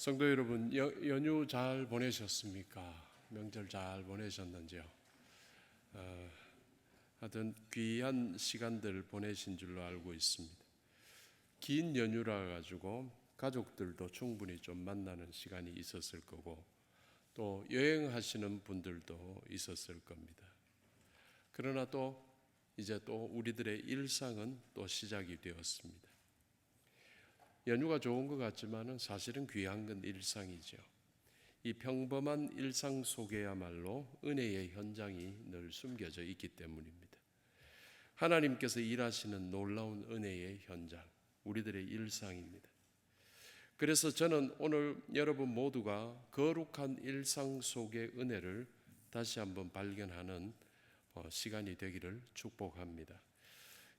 성도 여러분, 연휴 잘 보내셨습니까? 명절 잘 보내셨는지요? 하여튼 귀한 시간들 보내신 줄로 알고 있습니다. 긴 연휴라 가지고 가족들도 충분히 좀 만나는 시간이 있었을 거고, 또 여행하시는 분들도 있었을 겁니다. 그러나 또 이제 또 우리들의 일상은 또 시작이 되었습니다. 연휴가 좋은 것 같지만은 사실은 귀한 건 일상이죠. 이 평범한 일상 속에야말로 은혜의 현장이 늘 숨겨져 있기 때문입니다. 하나님께서 일하시는 놀라운 은혜의 현장, 우리들의 일상입니다. 그래서 저는 오늘 여러분 모두가 거룩한 일상 속의 은혜를 다시 한번 발견하는 시간이 되기를 축복합니다.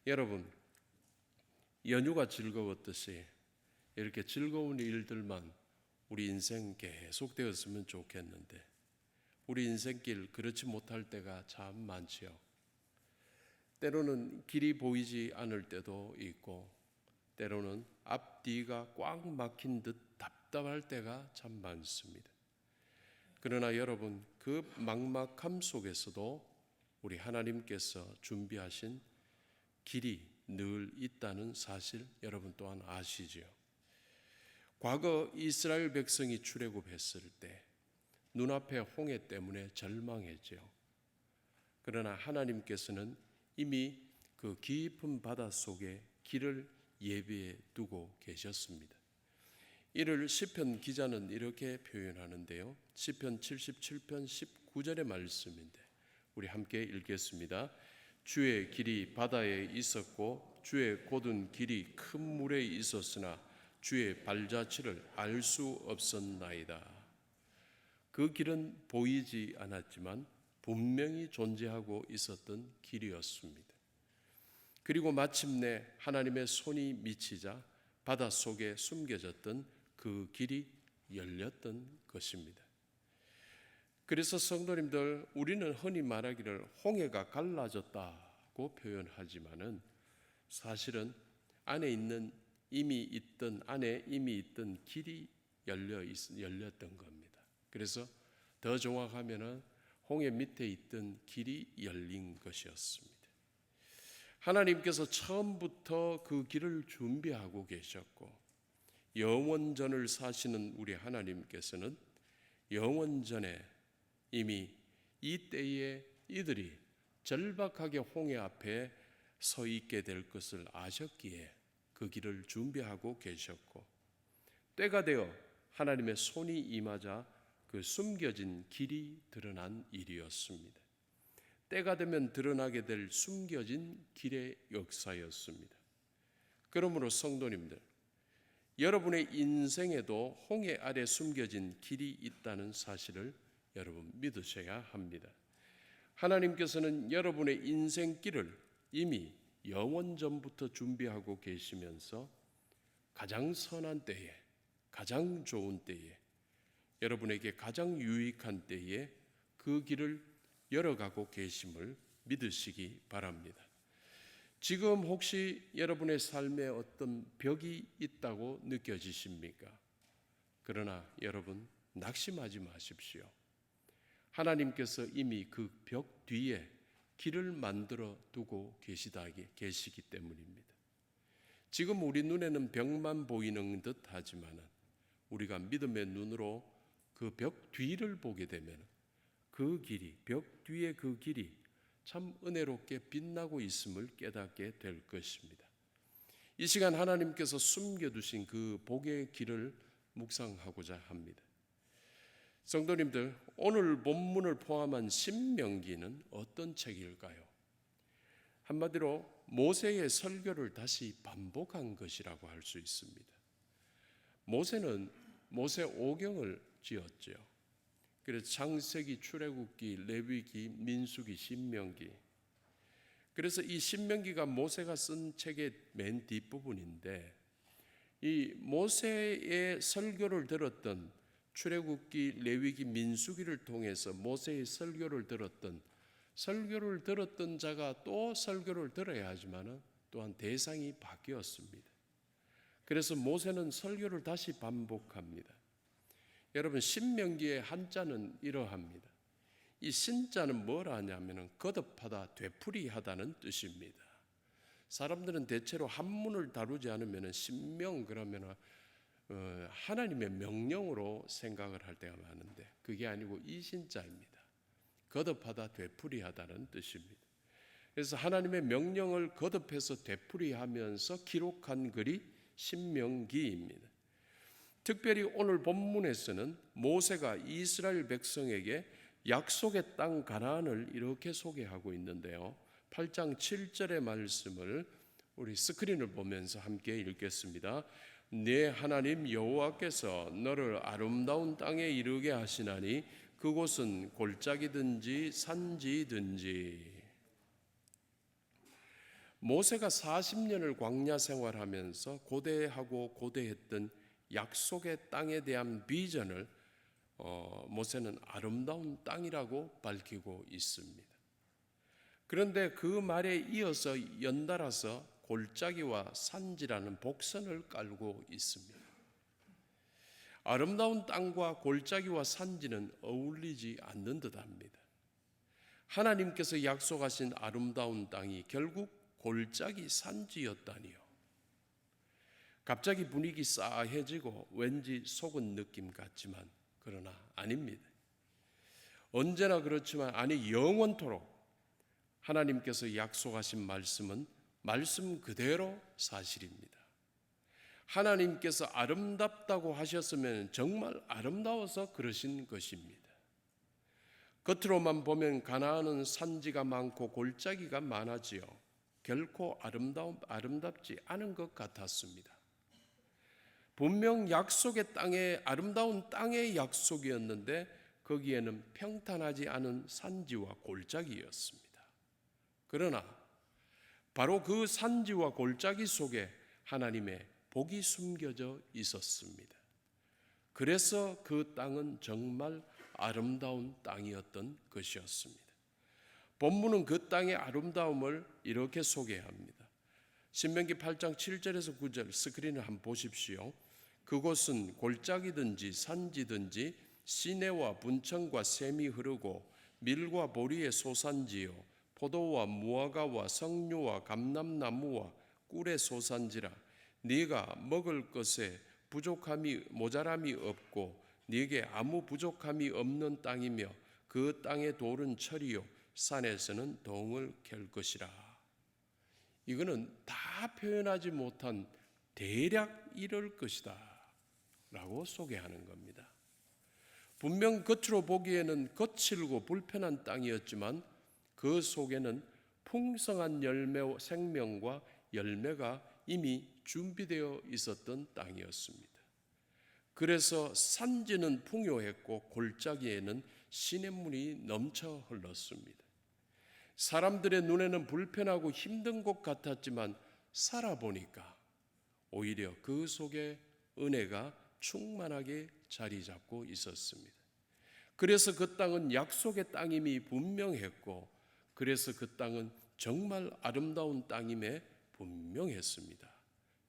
여러분, 연휴가 즐거웠듯이 이렇게 즐거운 일들만 우리 인생 계속 되었으면 좋겠는데, 우리 인생길 그렇지 못할 때가 참 많지요. 때로는 길이 보이지 않을 때도 있고, 때로는 앞뒤가 꽉 막힌 듯 답답할 때가 참 많습니다. 그러나 여러분, 그 막막함 속에서도 우리 하나님께서 준비하신 길이 늘 있다는 사실 여러분 또한 아시지요. 과거 이스라엘 백성이 출애굽했을 때 눈앞에 홍해 때문에 절망했지요. 그러나 하나님께서는 이미 그 깊은 바다 속에 길을 예비해 두고 계셨습니다. 이를 시편 기자는 이렇게 표현하는데요. 시편 77편 19절의 말씀인데 우리 함께 읽겠습니다. 주의 길이 바다에 있었고 주의 곧은 길이 큰 물에 있었으나 주의 발자취를 알 수 없었나이다. 그 길은 보이지 않았지만 분명히 존재하고 있었던 길이었습니다. 그리고 마침내 하나님의 손이 미치자 바닷속에 숨겨졌던 그 길이 열렸던 것입니다. 그래서 성도님들, 우리는 흔히 말하기를 홍해가 갈라졌다고 표현하지만은 사실은 안에 이미 있던 길이 열렸던 겁니다. 그래서 더 정확하면은 홍해 밑에 있던 길이 열린 것이었습니다. 하나님께서 처음부터 그 길을 준비하고 계셨고, 영원전을 사시는 우리 하나님께서는 영원전에 이미 이 때에 이들이 절박하게 홍해 앞에 서 있게 될 것을 아셨기에 그 길을 준비하고 계셨고, 때가 되어 하나님의 손이 임하자 그 숨겨진 길이 드러난 일이었습니다. 때가 되면 드러나게 될 숨겨진 길의 역사였습니다. 그러므로 성도님들, 여러분의 인생에도 홍해 아래 숨겨진 길이 있다는 사실을 여러분 믿으셔야 합니다. 하나님께서는 여러분의 인생길을 이미 영원전부터 준비하고 계시면서 가장 선한 때에, 가장 좋은 때에, 여러분에게 가장 유익한 때에 그 길을 열어가고 계심을 믿으시기 바랍니다. 지금 혹시 여러분의 삶에 어떤 벽이 있다고 느껴지십니까? 그러나 여러분 낙심하지 마십시오. 하나님께서 이미 그 벽 뒤에 길을 만들어 두고 계시기 때문입니다. 지금 우리 눈에는 벽만 보이는 듯 하지만 우리가 믿음의 눈으로 그 벽 뒤를 보게 되면 그 길이, 벽 뒤에 그 길이 참 은혜롭게 빛나고 있음을 깨닫게 될 것입니다. 이 시간 하나님께서 숨겨두신 그 복의 길을 묵상하고자 합니다. 성도님들, 오늘 본문을 포함한 신명기는 어떤 책일까요? 한마디로 모세의 설교를 다시 반복한 것이라고 할 수 있습니다. 모세는 모세 오경을 지었죠. 그래서 창세기, 출애굽기, 레위기, 민수기, 신명기. 그래서 이 신명기가 모세가 쓴 책의 맨 뒷부분인데, 이 모세의 설교를 들었던 출애굽기, 레위기, 민수기를 통해서 모세의 설교를 들었던 자가 또 설교를 들어야 하지만 또한 대상이 바뀌었습니다. 그래서 모세는 설교를 다시 반복합니다. 여러분, 신명기의 한자는 이러합니다. 이 신자는 뭐라 하냐면 거듭하다, 되풀이하다는 뜻입니다. 사람들은 대체로 한문을 다루지 않으면 신명 그러면 하나님의 명령으로 생각을 할 때가 많은데 그게 아니고 이 신자입니다. 거듭하다, 되풀이하다는 뜻입니다. 그래서 하나님의 명령을 거듭해서 되풀이하면서 기록한 글이 신명기입니다. 특별히 오늘 본문에서는 모세가 이스라엘 백성에게 약속의 땅 가나안을 이렇게 소개하고 있는데요. 8장 7절의 말씀을 우리 스크린을 보면서 함께 읽겠습니다. 네 하나님 여호와께서 너를 아름다운 땅에 이르게 하시나니 그곳은 골짜기든지 산지든지. 모세가 40년을 광야 생활하면서 고대하고 고대했던 약속의 땅에 대한 비전을 모세는 아름다운 땅이라고 밝히고 있습니다. 그런데 그 말에 이어서 연달아서 골짜기와 산지라는 복선을 깔고 있습니다. 아름다운 땅과 골짜기와 산지는 어울리지 않는 듯합니다. 하나님께서 약속하신 아름다운 땅이 결국 골짜기 산지였다니요. 갑자기 분위기 싸해지고 왠지 속은 느낌 같지만 그러나 아닙니다. 언제나 그렇지만 아니 영원토록 하나님께서 약속하신 말씀은 말씀 그대로 사실입니다. 하나님께서 아름답다고 하셨으면 정말 아름다워서 그러신 것입니다. 겉으로만 보면 가나안은 산지가 많고 골짜기가 많아지요. 결코 아름답지 않은 것 같았습니다. 분명 약속의 땅에 아름다운 땅의 약속이었는데 거기에는 평탄하지 않은 산지와 골짜기였습니다. 그러나 바로 그 산지와 골짜기 속에 하나님의 복이 숨겨져 있었습니다. 그래서 그 땅은 정말 아름다운 땅이었던 것이었습니다. 본문은 그 땅의 아름다움을 이렇게 소개합니다. 신명기 8장 7절에서 9절 스크린을 한번 보십시오. 그곳은 골짜기든지 산지든지 시내와 분천과 샘이 흐르고 밀과 보리의 소산지요 포도와 무화과와 석류와 감람나무와 꿀의 소산지라. 네가 먹을 것에 모자람이 없고 네게 아무 부족함이 없는 땅이며 그 땅의 돌은 철이요 산에서는 동을 캘 것이라. 이거는 다 표현하지 못한 대략 이럴 것이다 라고 소개하는 겁니다. 분명 겉으로 보기에는 거칠고 불편한 땅이었지만 그 속에는 풍성한 생명과 열매가 이미 준비되어 있었던 땅이었습니다. 그래서 산지는 풍요했고 골짜기에는 시냇물이 넘쳐 흘렀습니다. 사람들의 눈에는 불편하고 힘든 곳 같았지만 살아보니까 오히려 그 속에 은혜가 충만하게 자리 잡고 있었습니다. 그래서 그 땅은 약속의 땅임이 분명했고 그래서 그 땅은 정말 아름다운 땅임에 분명했습니다.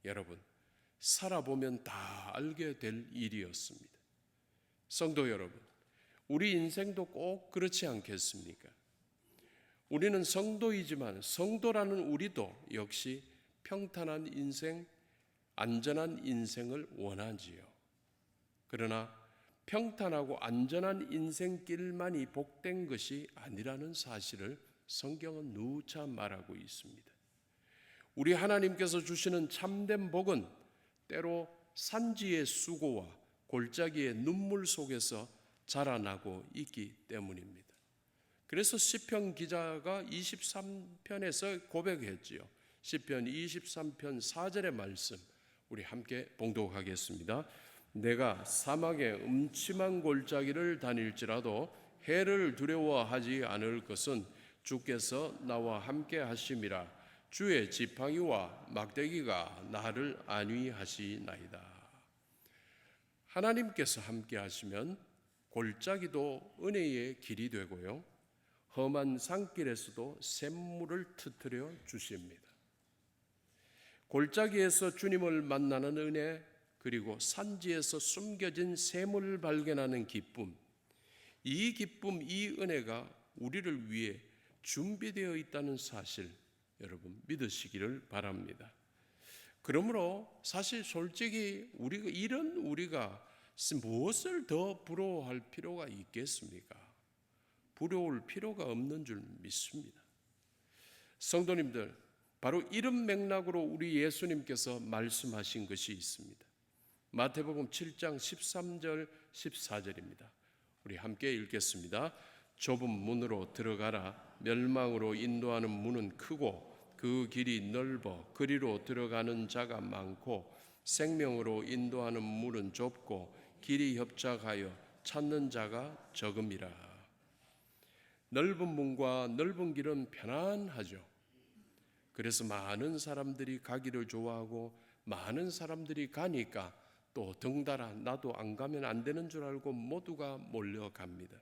여러분, 살아보면 다 알게 될 일이었습니다. 성도 여러분, 우리 인생도 꼭 그렇지 않겠습니까? 우리는 성도이지만 성도라는 우리도 역시 평탄한 인생, 안전한 인생을 원하지요. 그러나 평탄하고 안전한 인생길만이 복된 것이 아니라는 사실을 성경은 누차 말하고 있습니다. 우리 하나님께서 주시는 참된 복은 때로 산지의 수고와 골짜기의 눈물 속에서 자라나고 있기 때문입니다. 그래서 시편 기자가 23편에서 고백했지요. 시편 23편 4절의 말씀 우리 함께 봉독하겠습니다. 내가 사막의 음침한 골짜기를 다닐지라도 해를 두려워하지 않을 것은 주께서 나와 함께 하심이라. 주의 지팡이와 막대기가 나를 안위하시나이다. 하나님께서 함께 하시면 골짜기도 은혜의 길이 되고요, 험한 산길에서도 샘물을 터뜨려 주십니다. 골짜기에서 주님을 만나는 은혜, 그리고 산지에서 숨겨진 샘을 발견하는 기쁨, 이 기쁨, 이 은혜가 우리를 위해 준비되어 있다는 사실, 여러분 믿으시기를 바랍니다. 그러므로 사실 솔직히 우리가 무엇을 더 부러워할 필요가 있겠습니까? 부러울 필요가 없는 줄 믿습니다. 성도님들, 바로 이런 맥락으로 우리 예수님께서 말씀하신 것이 있습니다. 마태복음 7장 13절 14절입니다. 우리 함께 읽겠습니다. 좁은 문으로 들어가라. 멸망으로 인도하는 문은 크고 그 길이 넓어 그리로 들어가는 자가 많고 생명으로 인도하는 문은 좁고 길이 협착하여 찾는 자가 적음이라. 넓은 문과 넓은 길은 편안하죠. 그래서 많은 사람들이 가기를 좋아하고 많은 사람들이 가니까 또 덩달아 나도 안 가면 안 되는 줄 알고 모두가 몰려갑니다.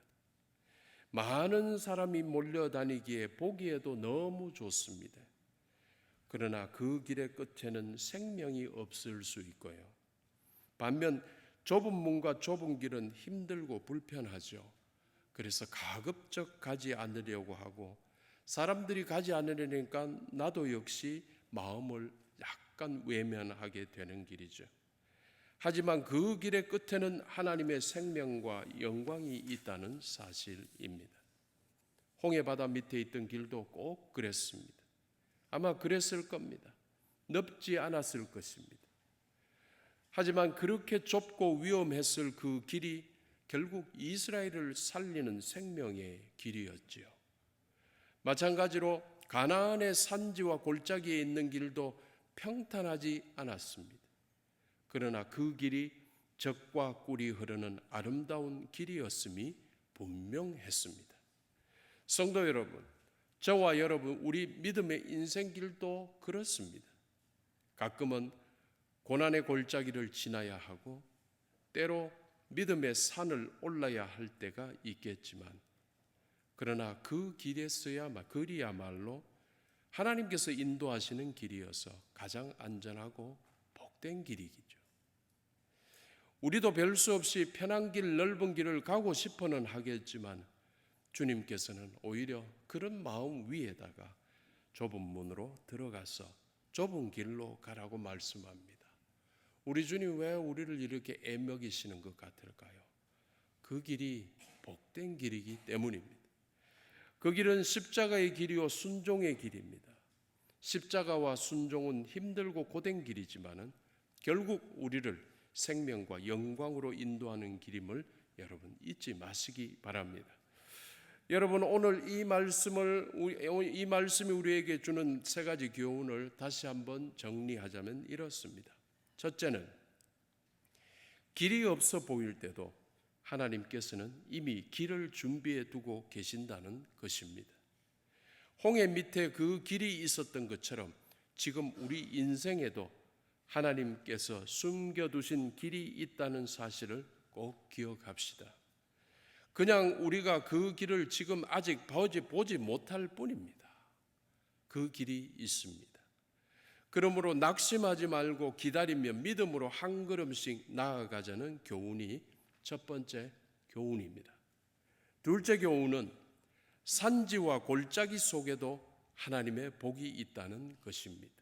많은 사람이 몰려다니기에 보기에도 너무 좋습니다. 그러나 그 길의 끝에는 생명이 없을 수 있고요. 반면 좁은 문과 좁은 길은 힘들고 불편하죠. 그래서 가급적 가지 않으려고 하고 사람들이 가지 않으려니까 나도 역시 마음을 약간 외면하게 되는 길이죠. 하지만 그 길의 끝에는 하나님의 생명과 영광이 있다는 사실입니다. 홍해바다 밑에 있던 길도 꼭 그랬습니다. 아마 그랬을 겁니다. 넓지 않았을 것입니다. 하지만 그렇게 좁고 위험했을 그 길이 결국 이스라엘을 살리는 생명의 길이었지요. 마찬가지로 가나안의 산지와 골짜기에 있는 길도 평탄하지 않았습니다. 그러나 그 길이 젖과 꿀이 흐르는 아름다운 길이었음이 분명했습니다. 성도 여러분, 저와 여러분, 우리 믿음의 인생길도 그렇습니다. 가끔은 고난의 골짜기를 지나야 하고 때로 믿음의 산을 올라야 할 때가 있겠지만 그러나 그 길이야말로 하나님께서 인도하시는 길이어서 가장 안전하고 복된 길이죠. 우리도 별 수 없이 편한 길, 넓은 길을 가고 싶어는 하겠지만 주님께서는 오히려 그런 마음 위에다가 좁은 문으로 들어가서 좁은 길로 가라고 말씀합니다. 우리 주님 왜 우리를 이렇게 애먹이시는 것 같을까요? 그 길이 복된 길이기 때문입니다. 그 길은 십자가의 길이요 순종의 길입니다. 십자가와 순종은 힘들고 고된 길이지만은 결국 우리를 생명과 영광으로 인도하는 길임을 여러분 잊지 마시기 바랍니다. 여러분 오늘 이 말씀이 우리에게 주는 세 가지 교훈을 다시 한번 정리하자면 이렇습니다. 첫째는 길이 없어 보일 때도 하나님께서는 이미 길을 준비해 두고 계신다는 것입니다. 홍해 밑에 그 길이 있었던 것처럼 지금 우리 인생에도 하나님께서 숨겨두신 길이 있다는 사실을 꼭 기억합시다. 그냥 우리가 그 길을 지금 아직 보지 못할 뿐입니다. 그 길이 있습니다. 그러므로 낙심하지 말고 기다리며 믿음으로 한 걸음씩 나아가자는 교훈이 첫 번째 교훈입니다. 둘째 교훈은 산지와 골짜기 속에도 하나님의 복이 있다는 것입니다.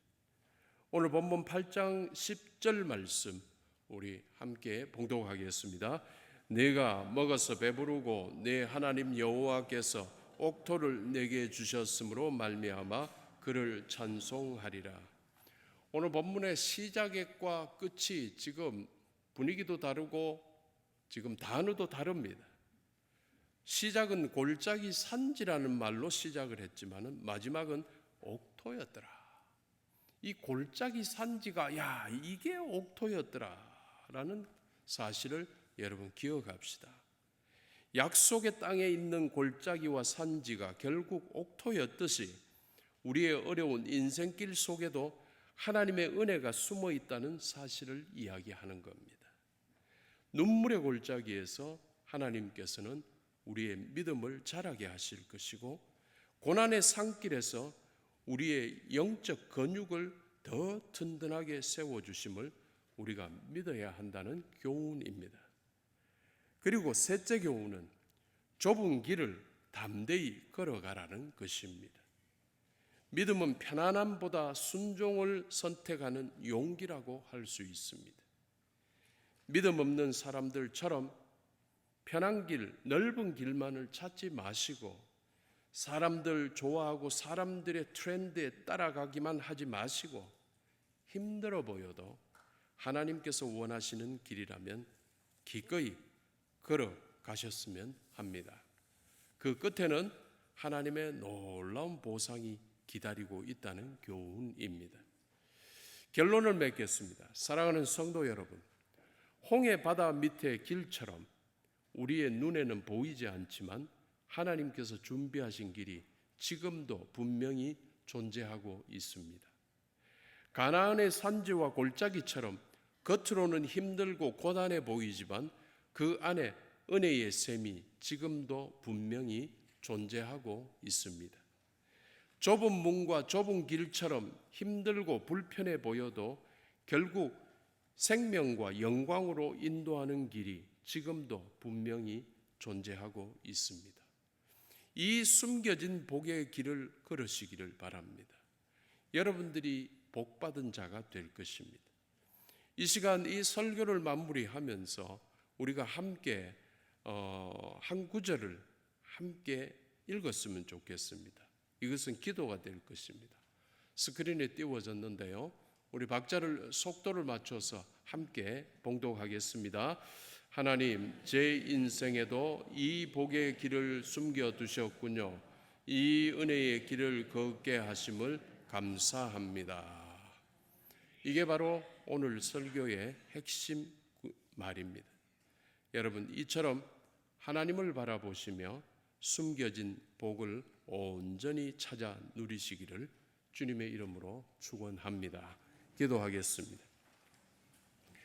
오늘 본문 8장 10절 말씀 우리 함께 봉독하겠습니다. 내가 먹어서 배부르고 내 하나님 여호와께서 옥토를 내게 주셨으므로 말미암아 그를 찬송하리라. 오늘 본문의 시작과 끝이 지금 분위기도 다르고 지금 단어도 다릅니다. 시작은 골짜기 산지라는 말로 시작을 했지만 마지막은 옥토였더라. 이 골짜기 산지가 이게 옥토였더라라는 사실을 여러분 기억합시다. 약속의 땅에 있는 골짜기와 산지가 결국 옥토였듯이 우리의 어려운 인생길 속에도 하나님의 은혜가 숨어 있다는 사실을 이야기하는 겁니다. 눈물의 골짜기에서 하나님께서는 우리의 믿음을 자라게 하실 것이고 고난의 산길에서 우리의 영적 근육을 더 튼튼하게 세워주심을 우리가 믿어야 한다는 교훈입니다. 그리고 셋째 교훈은 좁은 길을 담대히 걸어가라는 것입니다. 믿음은 편안함보다 순종을 선택하는 용기라고 할 수 있습니다. 믿음 없는 사람들처럼 편한 길, 넓은 길만을 찾지 마시고 사람들 좋아하고 사람들의 트렌드에 따라가기만 하지 마시고 힘들어 보여도 하나님께서 원하시는 길이라면 기꺼이 걸어가셨으면 합니다. 그 끝에는 하나님의 놀라운 보상이 기다리고 있다는 교훈입니다. 결론을 맺겠습니다. 사랑하는 성도 여러분, 홍해 바다 밑의 길처럼 우리의 눈에는 보이지 않지만 하나님께서 준비하신 길이 지금도 분명히 존재하고 있습니다. 가나안의 산지와 골짜기처럼 겉으로는 힘들고 고단해 보이지만 그 안에 은혜의 샘이 지금도 분명히 존재하고 있습니다. 좁은 문과 좁은 길처럼 힘들고 불편해 보여도 결국 생명과 영광으로 인도하는 길이 지금도 분명히 존재하고 있습니다. 이 숨겨진 복의 길을 걸으시기를 바랍니다. 여러분들이 복받은 자가 될 것입니다. 이 시간 이 설교를 마무리하면서 우리가 함께 한 구절을 함께 읽었으면 좋겠습니다. 이것은 기도가 될 것입니다. 스크린에 띄워졌는데요. 우리 박자를 속도를 맞춰서 함께 봉독하겠습니다. 하나님, 제 인생에도 이 복의 길을 숨겨두셨군요. 이 은혜의 길을 걷게 하심을 감사합니다. 이게 바로 오늘 설교의 핵심 말입니다. 여러분, 이처럼 하나님을 바라보시며 숨겨진 복을 온전히 찾아 누리시기를 주님의 이름으로 축원합니다. 기도하겠습니다.